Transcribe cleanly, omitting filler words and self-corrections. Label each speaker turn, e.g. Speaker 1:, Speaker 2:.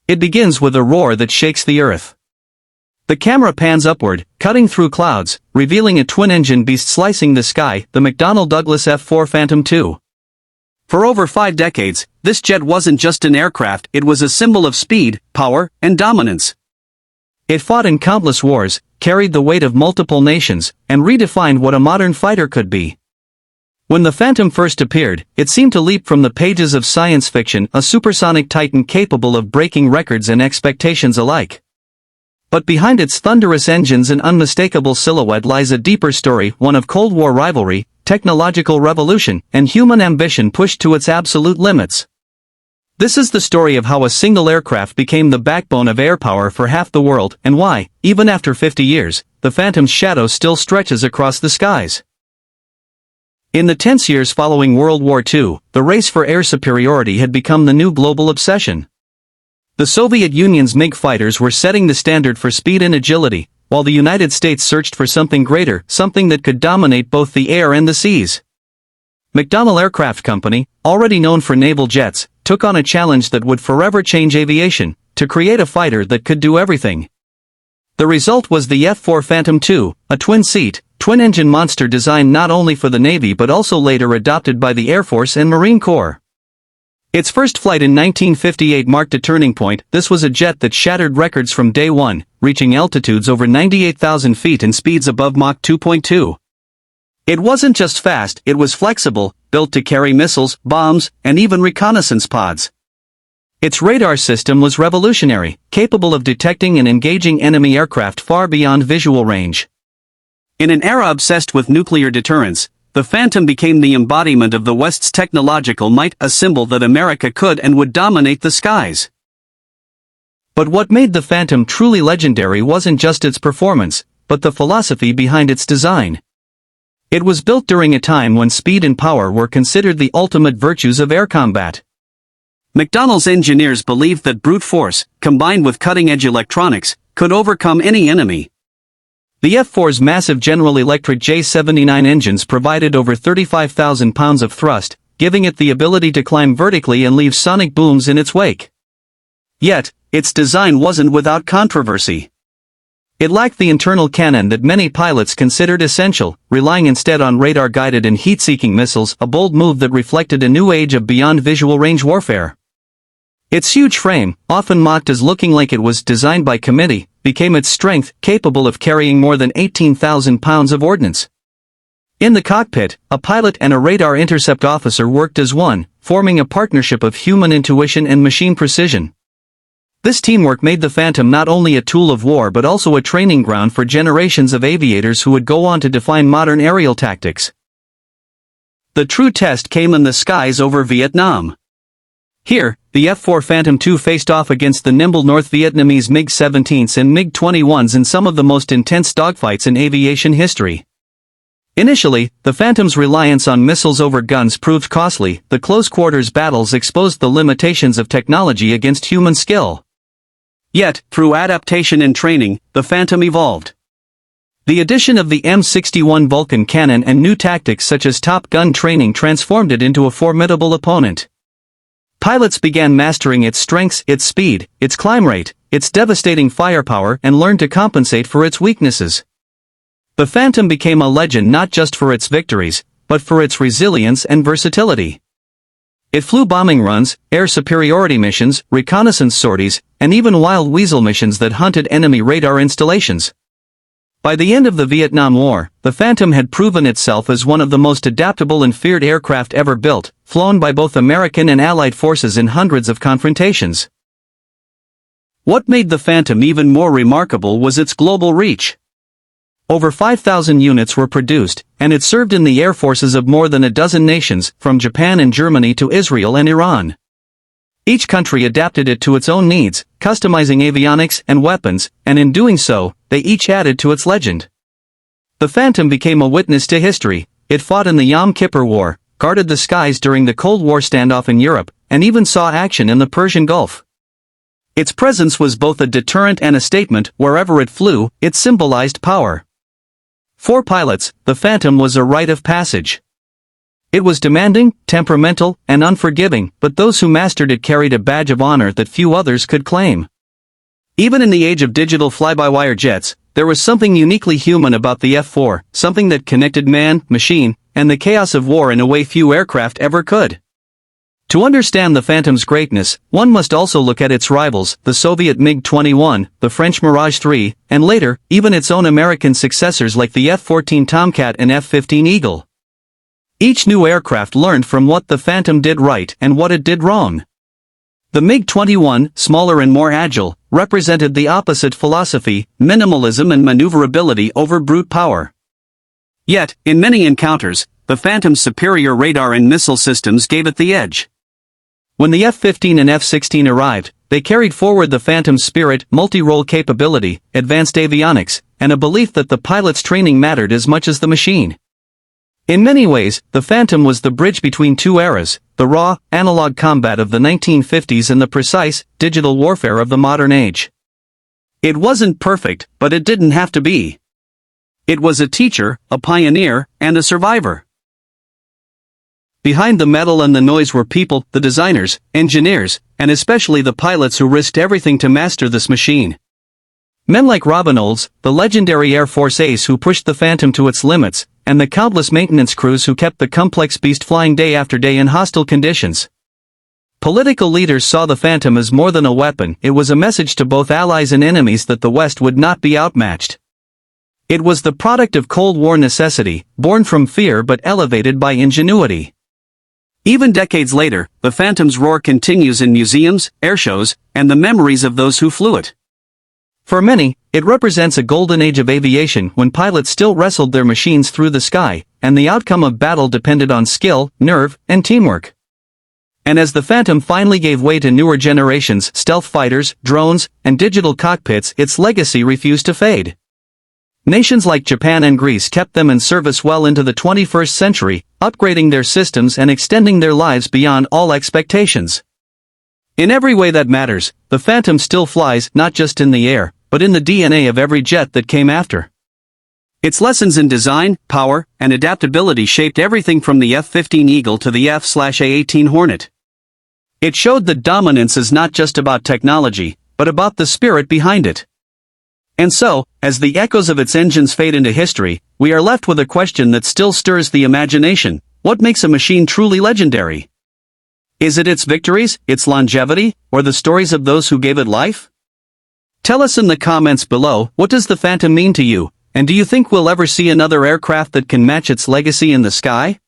Speaker 1: It begins with a roar that shakes the earth. The camera pans upward, cutting through clouds, revealing a twin-engine beast slicing the sky, the McDonnell Douglas F-4 Phantom II. For over 5 decades, this jet wasn't just an aircraft, it was a symbol of speed, power, and dominance. It fought in countless wars, carried the weight of multiple nations, and redefined what a modern fighter could be. When the Phantom first appeared, it seemed to leap from the pages of science fiction, a supersonic titan capable of breaking records and expectations alike. But behind its thunderous engines and unmistakable silhouette lies a deeper story, one of Cold War rivalry, technological revolution, and human ambition pushed to its absolute limits. This is the story of how a single aircraft became the backbone of air power for half the world, and why, even after 50 years, the Phantom's shadow still stretches across the skies. In the tense years following World War II, the race for air superiority had become the new global obsession. The Soviet Union's MiG fighters were setting the standard for speed and agility, while the United States searched for something greater, something that could dominate both the air and the seas. McDonnell Aircraft Company, already known for naval jets, took on a challenge that would forever change aviation, to create a fighter that could do everything. The result was the F-4 Phantom II, a twin-seat, twin-engine monster designed not only for the Navy but also later adopted by the Air Force and Marine Corps. Its first flight in 1958 marked a turning point. This was a jet that shattered records from day one, reaching altitudes over 98,000 feet and speeds above Mach 2.2. It wasn't just fast, it was flexible, built to carry missiles, bombs, and even reconnaissance pods. Its radar system was revolutionary, capable of detecting and engaging enemy aircraft far beyond visual range. In an era obsessed with nuclear deterrence, the Phantom became the embodiment of the West's technological might, a symbol that America could and would dominate the skies. But what made the Phantom truly legendary wasn't just its performance, but the philosophy behind its design. It was built during a time when speed and power were considered the ultimate virtues of air combat. McDonnell's engineers believed that brute force, combined with cutting-edge electronics, could overcome any enemy. The F-4's massive General Electric J79 engines provided over 35,000 pounds of thrust, giving it the ability to climb vertically and leave sonic booms in its wake. Yet, its design wasn't without controversy. It lacked the internal cannon that many pilots considered essential, relying instead on radar-guided and heat-seeking missiles, a bold move that reflected a new age of beyond-visual-range warfare. Its huge frame, often mocked as looking like it was designed by committee, became its strength, capable of carrying more than 18,000 pounds of ordnance. In the cockpit, a pilot and a radar intercept officer worked as one, forming a partnership of human intuition and machine precision. This teamwork made the Phantom not only a tool of war but also a training ground for generations of aviators who would go on to define modern aerial tactics. The true test came in the skies over Vietnam. Here, the F-4 Phantom II faced off against the nimble North Vietnamese MiG-17s and MiG-21s in some of the most intense dogfights in aviation history. Initially, the Phantom's reliance on missiles over guns proved costly. The close-quarters battles exposed the limitations of technology against human skill. Yet, through adaptation and training, the Phantom evolved. The addition of the M61 Vulcan cannon and new tactics such as Top Gun training transformed it into a formidable opponent. Pilots began mastering its strengths, its speed, its climb rate, its devastating firepower, and learned to compensate for its weaknesses. The Phantom became a legend not just for its victories, but for its resilience and versatility. It flew bombing runs, air superiority missions, reconnaissance sorties, and even wild weasel missions that hunted enemy radar installations. By the end of the Vietnam War, the Phantom had proven itself as one of the most adaptable and feared aircraft ever built, flown by both American and Allied forces in hundreds of confrontations. What made the Phantom even more remarkable was its global reach. Over 5,000 units were produced, and it served in the air forces of more than a dozen nations, from Japan and Germany to Israel and Iran. Each country adapted it to its own needs, customizing avionics and weapons, and in doing so, they each added to its legend. The Phantom became a witness to history. It fought in the Yom Kippur War, guarded the skies during the Cold War standoff in Europe, and even saw action in the Persian Gulf. Its presence was both a deterrent and a statement. Wherever it flew, it symbolized power. For pilots, the Phantom was a rite of passage. It was demanding, temperamental, and unforgiving, but those who mastered it carried a badge of honor that few others could claim. Even in the age of digital fly-by-wire jets, there was something uniquely human about the F-4, something that connected man, machine, and the chaos of war in a way few aircraft ever could. To understand the Phantom's greatness, one must also look at its rivals, the Soviet MiG-21, the French Mirage 3, and later, even its own American successors like the F-14 Tomcat and F-15 Eagle. Each new aircraft learned from what the Phantom did right and what it did wrong. The MiG-21, smaller and more agile, represented the opposite philosophy, minimalism and maneuverability over brute power. Yet, in many encounters, the Phantom's superior radar and missile systems gave it the edge. When the F-15 and F-16 arrived, they carried forward the Phantom's spirit, multi-role capability, advanced avionics, and a belief that the pilot's training mattered as much as the machine. In many ways, the Phantom was the bridge between two eras, the raw, analog combat of the 1950s and the precise, digital warfare of the modern age. It wasn't perfect, but it didn't have to be. It was a teacher, a pioneer, and a survivor. Behind the metal and the noise were people, the designers, engineers, and especially the pilots who risked everything to master this machine. Men like Robin Olds, the legendary Air Force ace who pushed the Phantom to its limits, and the countless maintenance crews who kept the complex beast flying day after day in hostile conditions. Political leaders saw the Phantom as more than a weapon. It was a message to both allies and enemies that the West would not be outmatched. It was the product of Cold War necessity, born from fear but elevated by ingenuity. Even decades later, the Phantom's roar continues in museums, airshows, and the memories of those who flew it. For many, it represents a golden age of aviation when pilots still wrestled their machines through the sky, and the outcome of battle depended on skill, nerve, and teamwork. And as the Phantom finally gave way to newer generations, stealth fighters, drones, and digital cockpits, its legacy refused to fade. Nations like Japan and Greece kept them in service well into the 21st century, upgrading their systems and extending their lives beyond all expectations. In every way that matters, the Phantom still flies, not just in the air, but in the DNA of every jet that came after. Its lessons in design, power, and adaptability shaped everything from the F-15 Eagle to the F/A-18 Hornet. It showed that dominance is not just about technology, but about the spirit behind it. And so, as the echoes of its engines fade into history, we are left with a question that still stirs the imagination: what makes a machine truly legendary? Is it its victories, its longevity, or the stories of those who gave it life? Tell us in the comments below, what does the Phantom mean to you, and do you think we'll ever see another aircraft that can match its legacy in the sky?